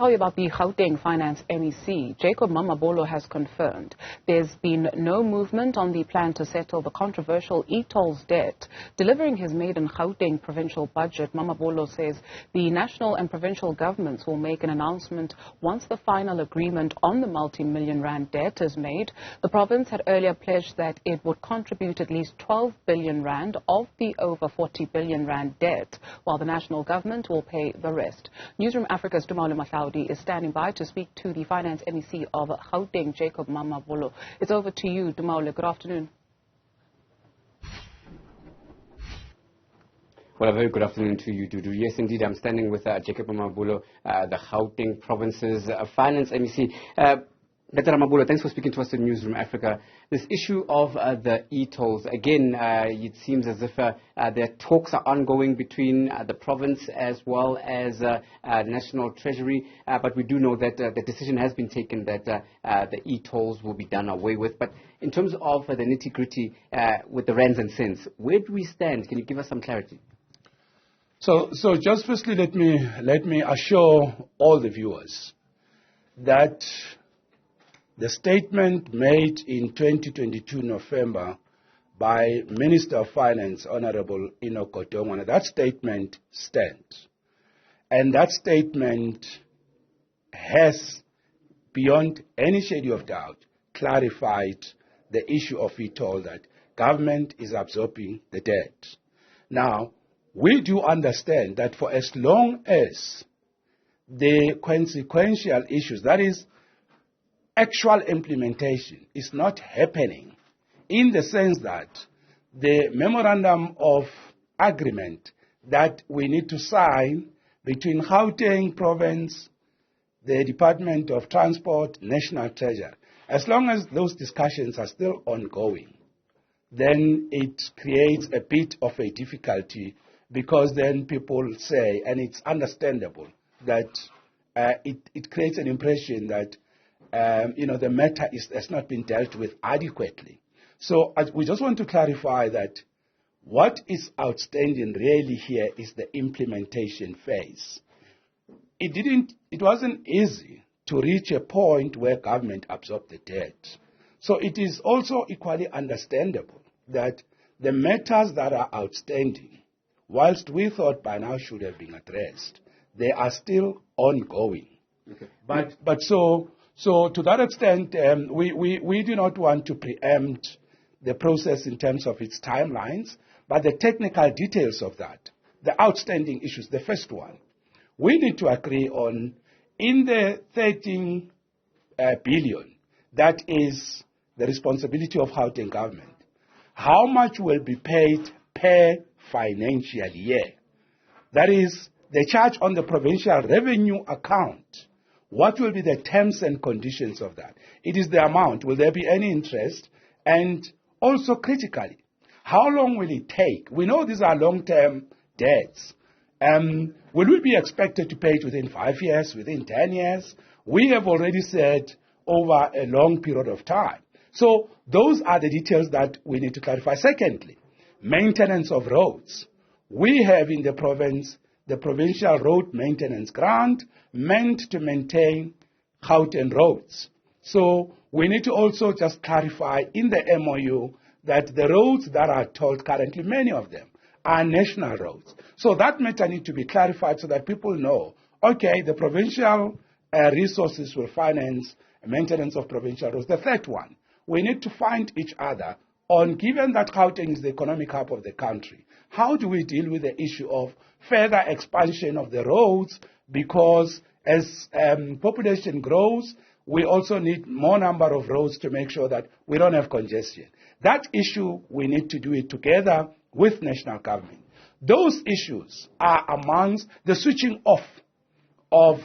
Tell you about the Gauteng Finance MEC. Jacob Mamabolo has confirmed there's been no movement on the plan to settle the controversial e-tolls debt. Delivering his maiden Gauteng provincial budget, Mamabolo says the national and provincial governments will make an announcement once the final agreement on the multi-million rand debt is made. The province had earlier pledged that it would contribute at least 12 billion rand of the over 40 billion rand debt, while the national government will pay the rest. Newzroom Afrika's Tumaole is standing by to speak to the Finance MEC of Gauteng, Jacob Mamabolo. It's over to you, Tumaole. Good afternoon. Well, a very good afternoon to you, Dudu. Yes, indeed, I'm standing with Jacob Mamabolo, the Gauteng Province's Finance MEC. Dr. Mamabolo, thanks for speaking to us in Newzroom Afrika. This issue of the e-tolls, again, it seems as if there talks are ongoing between the province as well as National Treasury, but we do know that the decision has been taken that the e-tolls will be done away with. But in terms of the nitty-gritty with the rands and cents, where do we stand? Can you give us some clarity? So just firstly, let me assure all the viewers that the statement made in 2022 November by Minister of Finance, Honorable Gauteng, that statement stands. And that statement has, beyond any shade of doubt, clarified the issue of e-toll, that government is absorbing the debt. Now, we do understand that for as long as the consequential issues, that is, actual implementation is not happening, in the sense that the memorandum of agreement that we need to sign between Gauteng Province, the Department of Transport, National Treasury, as long as those discussions are still ongoing, then it creates a bit of a difficulty, because then people say, and it's understandable, that it creates an impression that the matter has not been dealt with adequately. So we just want to clarify that what is outstanding really here is the implementation phase. It wasn't easy to reach a point where government absorbed the debt. So it is also equally understandable that the matters that are outstanding, whilst we thought by now should have been addressed, they are still ongoing. Okay. But so to that extent, we do not want to preempt the process in terms of its timelines, but the technical details of that, the outstanding issues, the first one, we need to agree on, in the 13 billion, that is the responsibility of Gauteng government, how much will be paid per financial year. That is the charge on the provincial revenue account. What will be the terms and conditions of that? It is the amount. Will there be any interest? And also critically, how long will it take? We know these are long-term debts. Will we be expected to pay it within 5 years, within 10 years? We have already said over a long period of time. So those are the details that we need to clarify. Secondly, maintenance of roads. We have in the province the provincial road maintenance grant meant to maintain Gauteng roads. So we need to also just clarify in the MOU that the roads that are tolled currently, many of them, are national roads. So that matter needs to be clarified so that people know, okay, the provincial resources will finance maintenance of provincial roads. The third one, we need to find each other on, given that Gauteng is the economic hub of the country, how do we deal with the issue of further expansion of the roads? Because as population grows, we also need more number of roads to make sure that we don't have congestion. That issue, we need to do it together with national government. Those issues are amongst the switching off of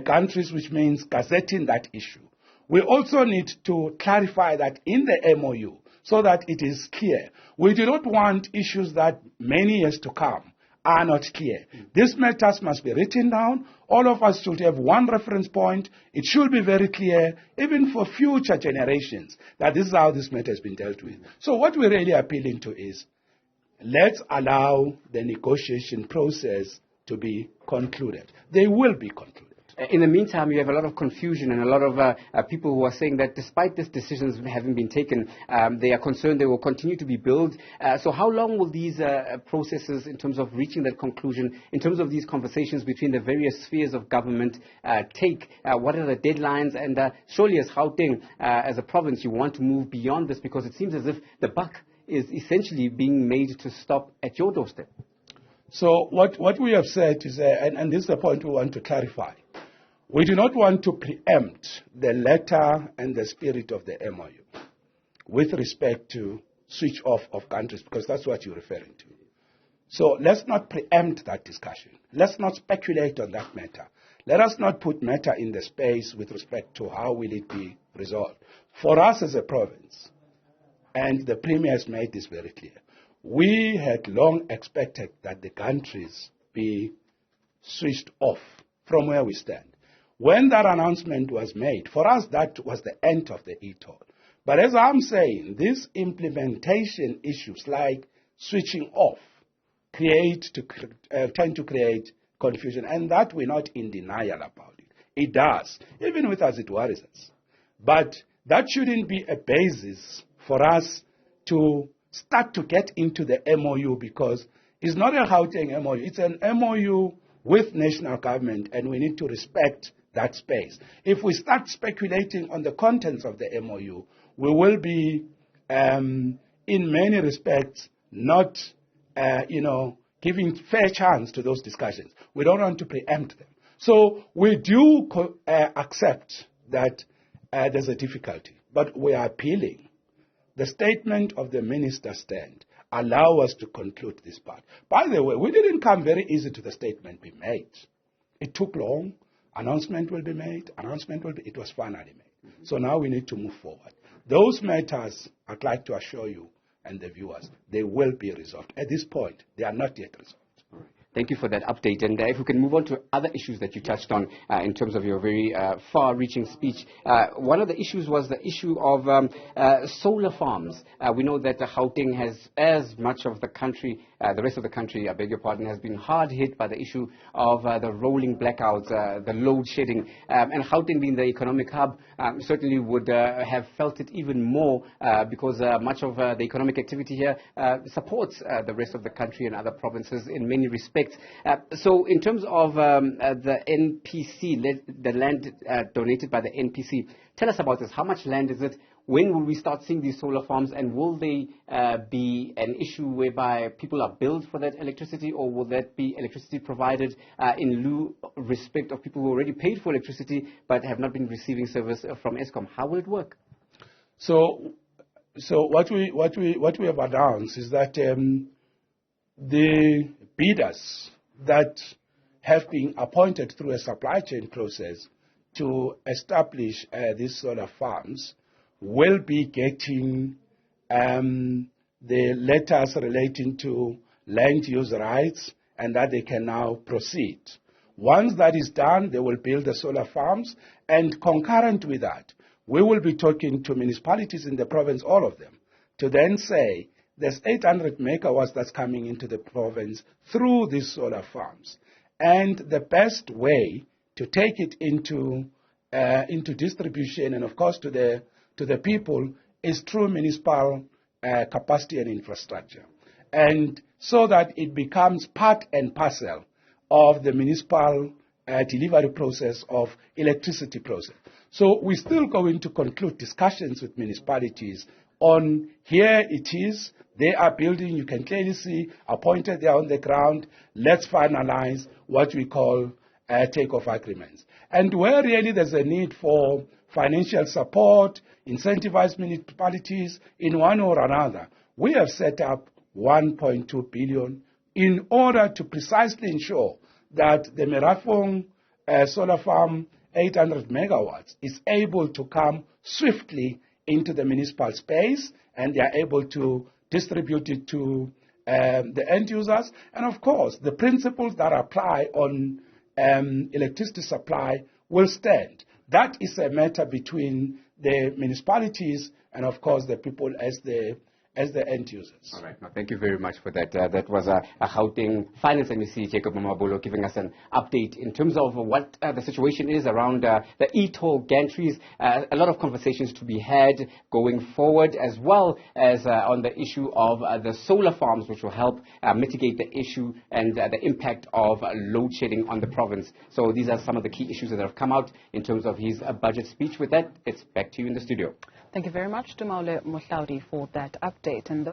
countries, which means gazetting that issue. We also need to clarify that in the MOU, so that it is clear. We do not want issues that many years to come are not clear. These matters must be written down. All of us should have one reference point. It should be very clear, even for future generations, that this is how this matter has been dealt with. So what we're really appealing to is, let's allow the negotiation process to be concluded. They will be concluded. In the meantime, you have a lot of confusion and a lot of people who are saying that despite these decisions having been taken, they are concerned they will continue to be billed. So how long will these processes in terms of reaching that conclusion, in terms of these conversations between the various spheres of government take? What are the deadlines? And surely as Gauteng, as a province, you want to move beyond this, because it seems as if the buck is essentially being made to stop at your doorstep. So what we have said is, and this is the point we want to clarify, we do not want to preempt the letter and the spirit of the MOU with respect to switch off of countries, because that's what you're referring to. So let's not preempt that discussion. Let's not speculate on that matter. Let us not put matter in the space with respect to how will it be resolved. For us as a province, and the Premier has made this very clear, we had long expected that the countries be switched off from where we stand. When that announcement was made, for us that was the end of the e-toll. But as I'm saying, these implementation issues like switching off tend to create confusion, and that we're not in denial about it. It does. Even with us, it worries us. But that shouldn't be a basis for us to start to get into the MOU, because it's not a Gauteng MOU. It's an MOU with national government, and we need to respect that space. If we start speculating on the contents of the MOU, we will be, in many respects, not, giving fair chance to those discussions. We don't want to preempt them. So we do accept that there's a difficulty, but we are appealing. The statement of the minister stand allow us to conclude this part. By the way, we didn't come very easy to the statement be made. It took long. Announcement will be made. It was finally made. So now we need to move forward. Those matters, I'd like to assure you and the viewers, they will be resolved. At this point, they are not yet resolved. Thank you for that update. And if we can move on to other issues that you touched on in terms of your very far-reaching speech. One of the issues was the issue of solar farms. We know that Gauteng has, as much of the country, the rest of the country, I beg your pardon, has been hard hit by the issue of the rolling blackouts, the load shedding. And Gauteng, being the economic hub, certainly would have felt it even more because much of the economic activity here supports the rest of the country and other provinces in many respects. So in terms of the NPC, the land donated by the NPC, tell us about this. How much land is it? When will we start seeing these solar farms? And will they be an issue whereby people are billed for that electricity, or will that be electricity provided in lieu respect of people who already paid for electricity but have not been receiving service from Eskom? How will it work? So what we have announced is that the bidders that have been appointed through a supply chain process to establish these solar farms will be getting the letters relating to land use rights, and that they can now proceed. Once that is done, they will build the solar farms, and concurrent with that, we will be talking to municipalities in the province, all of them, to then say, there's 800 megawatts that's coming into the province through these solar farms. And the best way to take it into distribution and, of course, to the people is through municipal capacity and infrastructure. And so that it becomes part and parcel of the municipal delivery process of electricity process. So we're still going to conclude discussions with municipalities on here it is, they are building, you can clearly see, appointed there on the ground, let's finalize what we call takeoff agreements. And where really there's a need for financial support, incentivize municipalities in one or another, we have set up 1.2 billion in order to precisely ensure that the Merafong solar farm, 800 megawatts, is able to come swiftly into the municipal space, and they are able to distribute it to the end users. And of course, the principles that apply on electricity supply will stand. That is a matter between the municipalities and, of course, the people as the as the end users. All right. Now, thank you very much for that. That was a Gauteng Finance MEC, Jacob Mamabolo, giving us an update in terms of what the situation is around the e-toll gantries. A lot of conversations to be had going forward, as well as on the issue of the solar farms, which will help mitigate the issue and the impact of load shedding on the province. So these are some of the key issues that have come out in terms of his budget speech. With that, it's back to you in the studio. Thank you very much, Tumaole Mohlaoli, for that update. And